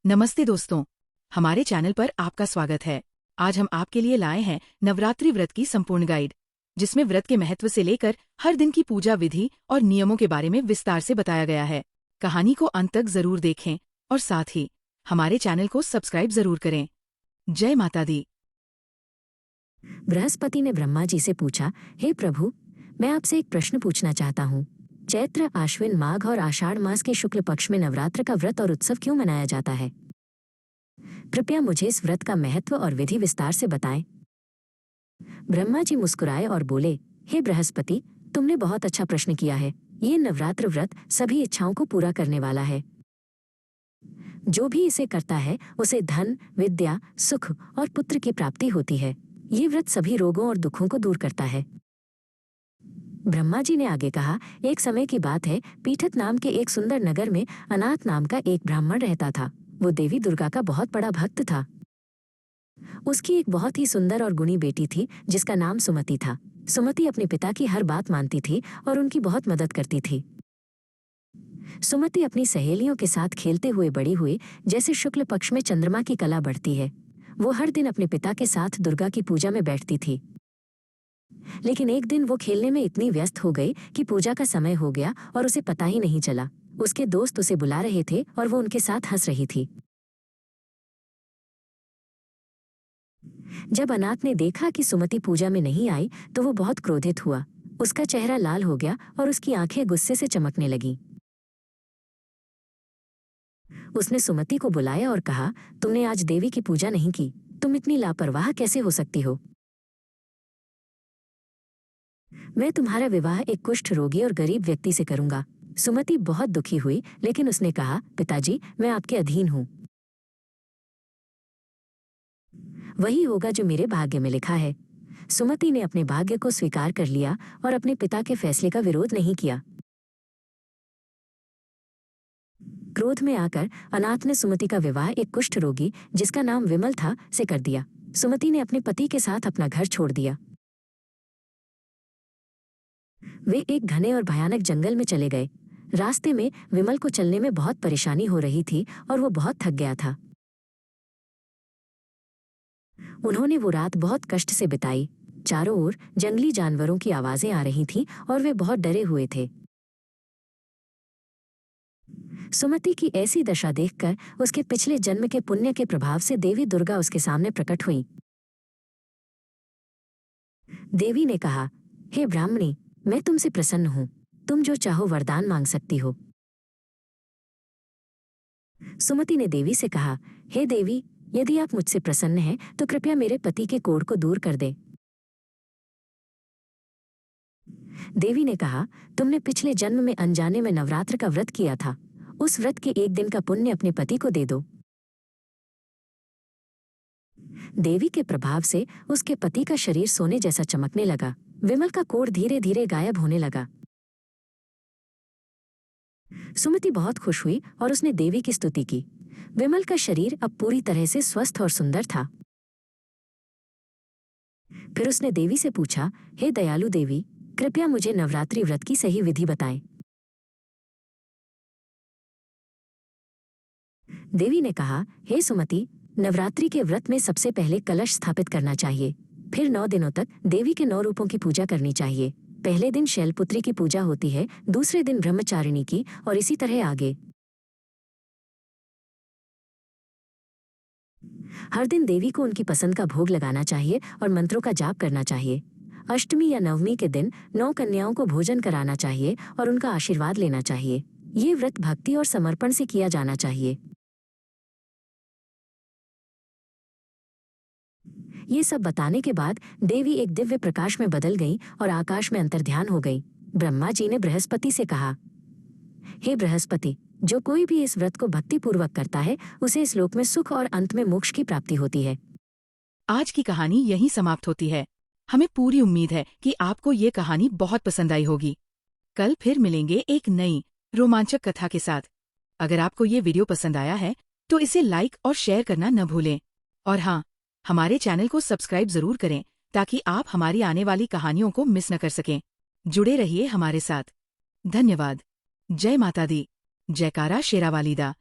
नमस्ते दोस्तों, हमारे चैनल पर आपका स्वागत है। आज हम आपके लिए लाए हैं नवरात्रि व्रत की संपूर्ण गाइड, जिसमें व्रत के महत्व से लेकर हर दिन की पूजा विधि और नियमों के बारे में विस्तार से बताया गया है। कहानी को अंत तक जरूर देखें और साथ ही हमारे चैनल को सब्सक्राइब जरूर करें। जय माता दी। बृहस्पति ने ब्रह्मा जी से पूछा, हे प्रभु, मैं आपसे एक प्रश्न पूछना चाहता हूँ। चैत्र, आश्विन, माघ और आषाढ़ मास के शुक्ल पक्ष में नवरात्र का व्रत और उत्सव क्यों मनाया जाता है? कृपया मुझे इस व्रत का महत्व और विधि विस्तार से बताएं। ब्रह्मा जी मुस्कुराए और बोले, हे बृहस्पति, तुमने बहुत अच्छा प्रश्न किया है। ये नवरात्र व्रत सभी इच्छाओं को पूरा करने वाला है। जो भी इसे करता है उसे धन, विद्या, सुख और पुत्र की प्राप्ति होती है। ये व्रत सभी रोगों और दुखों को दूर करता है। ब्रह्मा जी ने आगे कहा, एक समय की बात है, पीठत नाम के एक सुंदर नगर में अनाथ नाम का एक ब्राह्मण रहता था। वो देवी दुर्गा का बहुत बड़ा भक्त था। उसकी एक बहुत ही सुंदर और गुणी बेटी थी जिसका नाम सुमति था। सुमति अपने पिता की हर बात मानती थी और उनकी बहुत मदद करती थी। सुमति अपनी सहेलियों के साथ खेलते हुए बड़ी हुई। जैसे शुक्ल पक्ष में चंद्रमा की कला बढ़ती है, वो हर दिन अपने पिता के साथ दुर्गा की पूजा में बैठती थी। लेकिन एक दिन वो खेलने में इतनी व्यस्त हो गई कि पूजा का समय हो गया और उसे पता ही नहीं चला। उसके दोस्त उसे बुला रहे थे और वो उनके साथ हंस रही थी। जब अनाथ ने देखा कि सुमति पूजा में नहीं आई तो वो बहुत क्रोधित हुआ। उसका चेहरा लाल हो गया और उसकी आंखें गुस्से से चमकने लगीं। उसने सुमति को बुलाया और कहा, तुमने आज देवी की पूजा नहीं की। तुम इतनी लापरवाह कैसे हो सकती हो? मैं तुम्हारा विवाह एक कुष्ठ रोगी और गरीब व्यक्ति से करूंगा। सुमति बहुत दुखी हुई, लेकिन उसने कहा, पिताजी, मैं आपके अधीन हूँ। वही होगा जो मेरे भाग्य में लिखा है। सुमति ने अपने भाग्य को स्वीकार कर लिया और अपने पिता के फैसले का विरोध नहीं किया। क्रोध में आकर अनाथ ने सुमति का विवाह एक कुष्ठ रोगी, जिसका नाम विमल था, से कर दिया। सुमति ने अपने पति के साथ अपना घर छोड़ दिया। वे एक घने और भयानक जंगल में चले गए। रास्ते में विमल को चलने में बहुत परेशानी हो रही थी और वो बहुत थक गया था। उन्होंने वो रात बहुत कष्ट से बिताई। चारों ओर जंगली जानवरों की आवाजें आ रही थीं और वे बहुत डरे हुए थे। सुमति की ऐसी दशा देखकर उसके पिछले जन्म के पुण्य के प्रभाव से देवी दुर्गा उसके सामने प्रकट हुई। देवी ने कहा, हे ब्राह्मणी, मैं तुमसे प्रसन्न हूँ। तुम जो चाहो वरदान मांग सकती हो। सुमति ने देवी से कहा, हे देवी, यदि आप मुझसे प्रसन्न हैं तो कृपया मेरे पति के कोढ़ को दूर कर दें। देवी ने कहा, तुमने पिछले जन्म में अनजाने में नवरात्र का व्रत किया था। उस व्रत के एक दिन का पुण्य अपने पति को दे दो। देवी के प्रभाव से उसके पति का शरीर सोने जैसा चमकने लगा। विमल का कोढ़ धीरे धीरे गायब होने लगा। सुमति बहुत खुश हुई और उसने देवी की स्तुति की। विमल का शरीर अब पूरी तरह से स्वस्थ और सुंदर था। फिर उसने देवी से पूछा, हे दयालु देवी, कृपया मुझे नवरात्रि व्रत की सही विधि बताएं। देवी ने कहा, हे सुमति, नवरात्रि के व्रत में सबसे पहले कलश स्थापित करना चाहिए। फिर 9 दिनों तक देवी के 9 रूपों की पूजा करनी चाहिए। पहले दिन शैलपुत्री की पूजा होती है, दूसरे दिन ब्रह्मचारिणी की और इसी तरह आगे। हर दिन देवी को उनकी पसंद का भोग लगाना चाहिए और मंत्रों का जाप करना चाहिए। अष्टमी या नवमी के दिन 9 कन्याओं को भोजन कराना चाहिए और उनका आशीर्वाद लेना चाहिए। ये व्रत भक्ति और समर्पण से किया जाना चाहिए। ये सब बताने के बाद देवी एक दिव्य प्रकाश में बदल गई और आकाश में अंतर्ध्यान हो गई। ब्रह्मा जी ने बृहस्पति से कहा, हे बृहस्पति, जो कोई भी इस व्रत को भक्तिपूर्वक करता है उसे इस लोक में सुख और अंत में मोक्ष की प्राप्ति होती है। आज की कहानी यहीं समाप्त होती है। हमें पूरी उम्मीद है कि आपको ये कहानी बहुत पसंद आई होगी। कल फिर मिलेंगे एक नई रोमांचक कथा के साथ। अगर आपको ये वीडियो पसंद आया है तो इसे लाइक और शेयर करना न भूलें। और हाँ, हमारे चैनल को सब्सक्राइब जरूर करें ताकि आप हमारी आने वाली कहानियों को मिस न कर सकें। जुड़े रहिए हमारे साथ। धन्यवाद। जय माता दी। जयकारा शेरावाली दा।